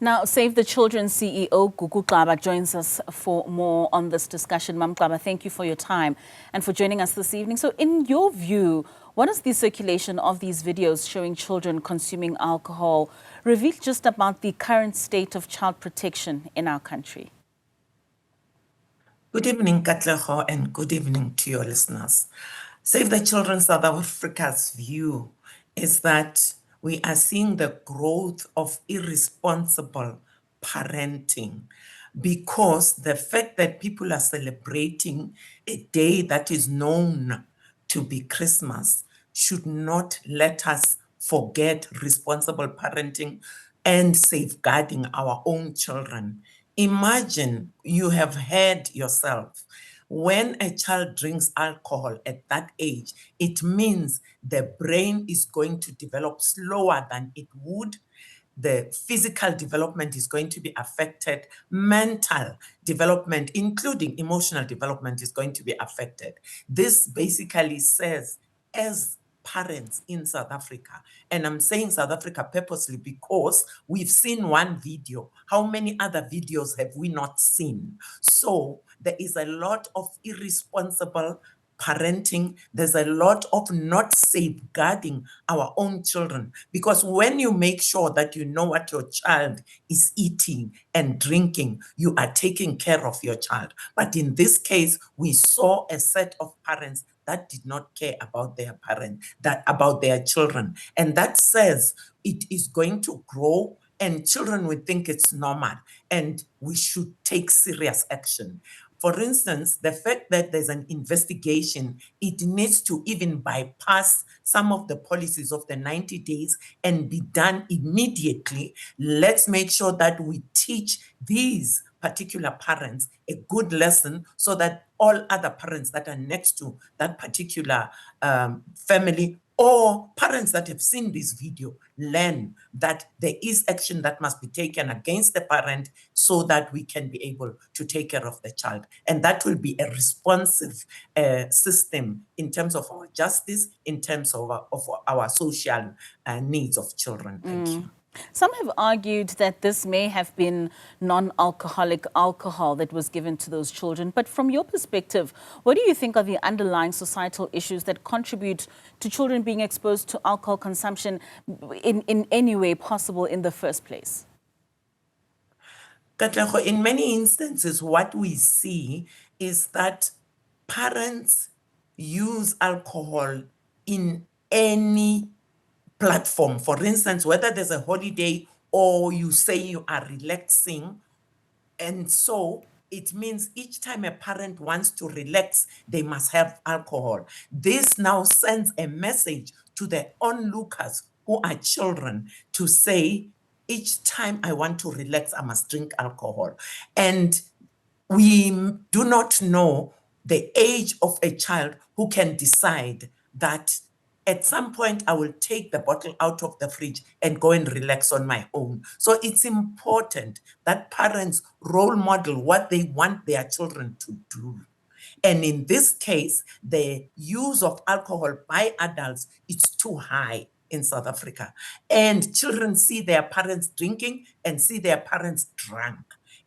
Now, Save the Children CEO Gugu Xaba joins us for more on this discussion. Mam Xaba, thank you for your time and for joining us this evening. So in your view, what does the circulation of these videos showing children consuming alcohol reveal just about the current state of child protection in our country? Good evening, Katleho, and good evening to your listeners. Save the Children South Africa's view is that we are seeing the growth of irresponsible parenting because the fact that people are celebrating a day that is known to be Christmas should not let us forget responsible parenting and safeguarding our own children. Imagine you have had yourself. When a child drinks alcohol at that age, it means the brain is going to develop slower than it would. The physical development is going to be affected. Mental development, including emotional development, is going to be affected. This basically says, as parents in South Africa, and I'm saying South Africa purposely because we've seen one video. How many other videos have we not seen? So there is a lot of irresponsible parenting. There's a lot of not safeguarding our own children, because when you make sure that you know what your child is eating and drinking, you are taking care of your child. But in this case, we saw a set of parents that did not care about their about their children. And that says it is going to grow and children will think it's normal and we should take serious action. For instance, the fact that there's an investigation, it needs to even bypass some of the policies of the 90 days and be done immediately. Let's make sure that we teach these particular parents a good lesson so that all other parents that are next to that particular family or parents that have seen this video learn that there is action that must be taken against the parent so that we can be able to take care of the child. And that will be a responsive system in terms of our justice, in terms of our social needs of children. Thank you. Some have argued that this may have been non-alcoholic alcohol that was given to those children. But from your perspective, what do you think are the underlying societal issues that contribute to children being exposed to alcohol consumption in any way possible in the first place? Katleho, in many instances, what we see is that parents use alcohol in any platform. For instance, whether there's a holiday or you say you are relaxing. And so it means each time a parent wants to relax, they must have alcohol. This now sends a message to the onlookers who are children to say, each time I want to relax, I must drink alcohol. And we do not know the age of a child who can decide that at some point, I will take the bottle out of the fridge and go and relax on my own. So it's important that parents role model what they want their children to do. And in this case, the use of alcohol by adults is too high in South Africa. And children see their parents drinking and see their parents drunk.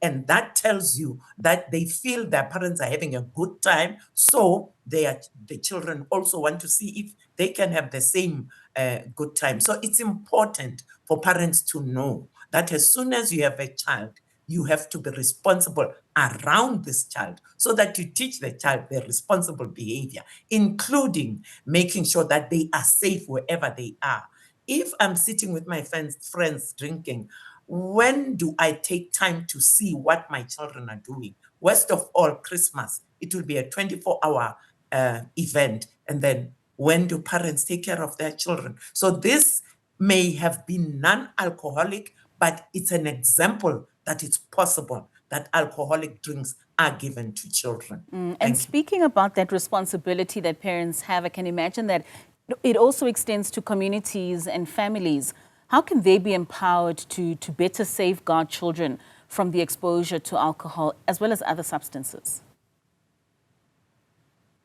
And that tells you that they feel their parents are having a good time. So the children also want to see if they can have the same good time. So it's important for parents to know that as soon as you have a child, you have to be responsible around this child so that you teach the child their responsible behavior, including making sure that they are safe wherever they are. If I'm sitting with my friends drinking, when do I take time to see what my children are doing? Worst of all, Christmas, it will be a 24-hour event. And then when do parents take care of their children? So this may have been non-alcoholic, but it's an example that it's possible that alcoholic drinks are given to children. And speaking about that responsibility that parents have, I can imagine that it also extends to communities and families. How can they be empowered to better safeguard children from the exposure to alcohol as well as other substances?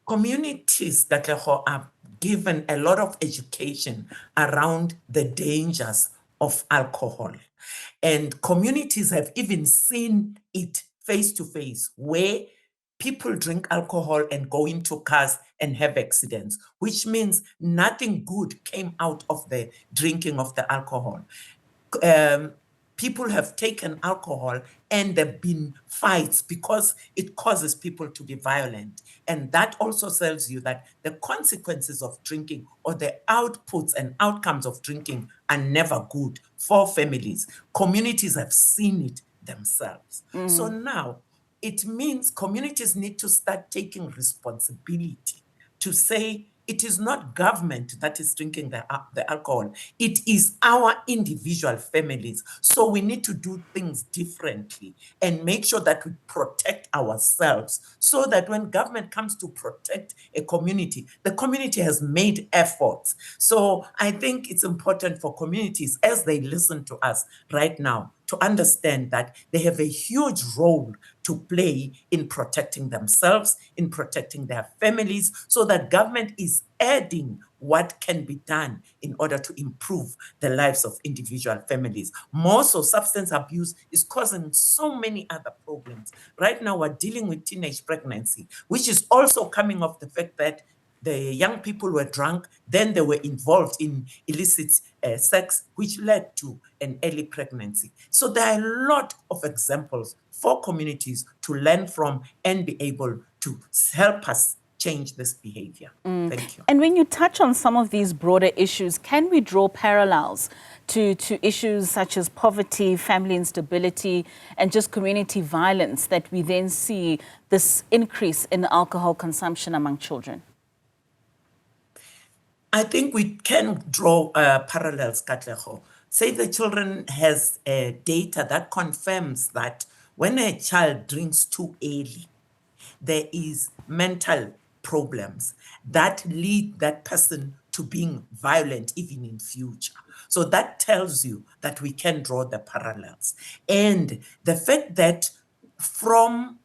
Communities that are given a lot of education around the dangers of alcohol. And communities have even seen it face to face, where people drink alcohol and go into cars and have accidents, which means nothing good came out of the drinking of the alcohol. People have taken alcohol and there have been fights because it causes people to be violent. And that also tells you that the consequences of drinking or the outputs and outcomes of drinking are never good for families. Communities have seen it themselves. So now it means communities need to start taking responsibility to say, it is not government that is drinking the alcohol. It is our individual families. So we need to do things differently and make sure that we protect ourselves so that when government comes to protect a community, the community has made efforts. So I think it's important for communities, as they listen to us right now, to understand that they have a huge role to play in protecting themselves, in protecting their families, so that government is adding what can be done in order to improve the lives of individual families. More so, substance abuse is causing so many other problems. Right now, we're dealing with teenage pregnancy, which is also coming off the fact that the young people were drunk, then they were involved in illicit sex, which led to an early pregnancy. So there are a lot of examples for communities to learn from and be able to help us change this behavior. Thank you. And when you touch on some of these broader issues, can we draw parallels to issues such as poverty, family instability, and just community violence that we then see this increase in alcohol consumption among children? I think we can draw parallels, Katlego. Save the Children has data that confirms that when a child drinks too early, there is mental problems that lead that person to being violent even in future. So that tells you that we can draw the parallels. And the fact that from,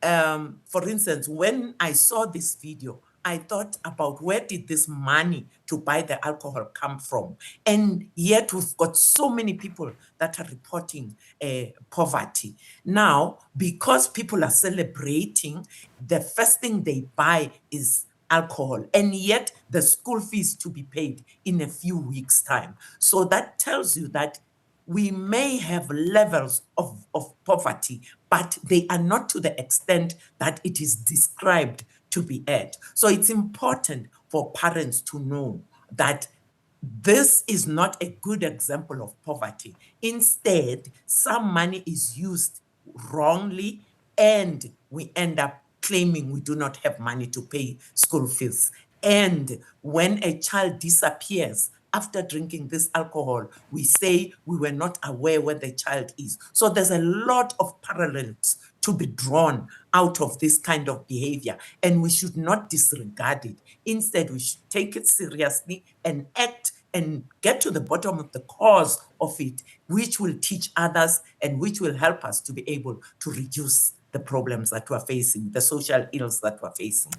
for instance, when I saw this video, I thought about where did this money to buy the alcohol come from? And yet we've got so many people that are reporting poverty. Now, because people are celebrating, the first thing they buy is alcohol, and yet the school fees to be paid in a few weeks' time. So that tells you that we may have levels of poverty, but they are not to the extent that it is described to be at. So it's important for parents to know that this is not a good example of poverty. Instead, some money is used wrongly and we end up claiming we do not have money to pay school fees. And when a child disappears after drinking this alcohol, we say we were not aware where the child is. So there's a lot of parallels to be drawn out of this kind of behavior, and we should not disregard it. Instead, we should take it seriously and act and get to the bottom of the cause of it, which will teach others and which will help us to be able to reduce the problems that we're facing, the social ills that we're facing.